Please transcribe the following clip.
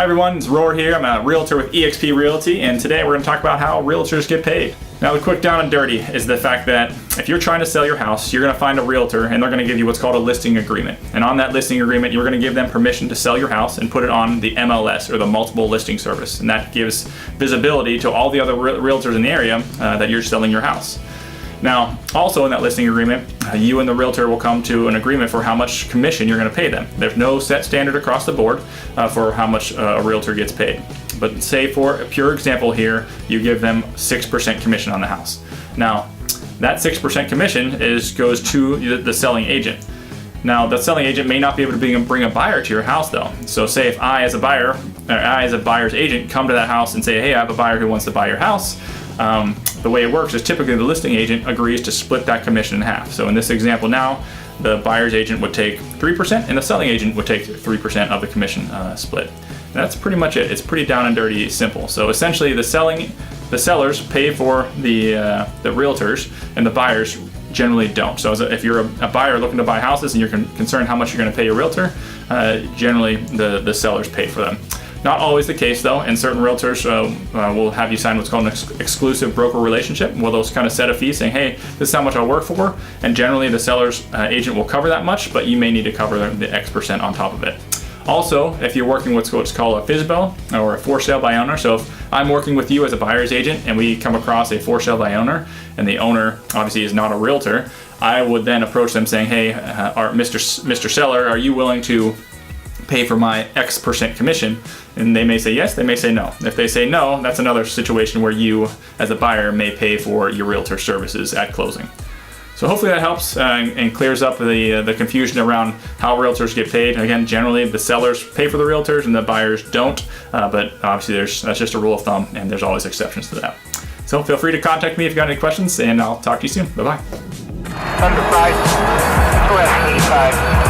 everyone, it's Roar here. I'm a realtor with eXp Realty, and today we're going to talk about how realtors get paid. Now, the quick down and dirty is the fact that if you're trying to sell your house, you're going to find a realtor and they're going to give you what's called a listing agreement. And on that listing agreement, you're going to give them permission to sell your house and put it on the MLS, or the multiple listing service. And that gives visibility to all the other realtors in the area that you're selling your house. Now, also in that listing agreement, you and the realtor will come to an agreement for how much commission you're going to pay them. There's no set standard across the board for how much a realtor gets paid. But say for a pure example here, you give them 6% commission on the house. Now, that 6% commission goes to the selling agent. Now, the selling agent may not be able to bring a buyer to your house though. So say if I as a buyer, or I as a buyer's agent come to that house and say, hey, I have a buyer who wants to buy your house. The way it works is typically the listing agent agrees to split that commission in half. So in this example now, the buyer's agent would take 3% and the selling agent would take 3% of the commission split. And that's pretty much it. It's pretty down and dirty simple. So essentially the sellers pay for the realtors and the buyers generally don't. So if you're a buyer looking to buy houses and you're concerned how much you're going to pay your realtor, generally the sellers pay for them. Not always the case though, and certain realtors will have you sign what's called an exclusive broker relationship, where they'll kind of set a fee saying, hey, this is how much I'll work for, and generally the seller's agent will cover that much, but you may need to cover the X% on top of it. Also, if you're working with what's called a FSBO, or a for sale by owner, so if I'm working with you as a buyer's agent and we come across a for sale by owner, and the owner obviously is not a realtor, I would then approach them saying, hey, Mr. Seller, are you willing to pay for my X% commission? And they may say yes, they may say no. If they say no, that's another situation where you as a buyer may pay for your realtor services at closing. So hopefully that helps and clears up the confusion around how realtors get paid. Again, generally the sellers pay for the realtors and the buyers don't, but obviously that's just a rule of thumb, and there's always exceptions to that. So feel free to contact me if you've got any questions, and I'll talk to you soon. Bye-bye. Under 5, 85.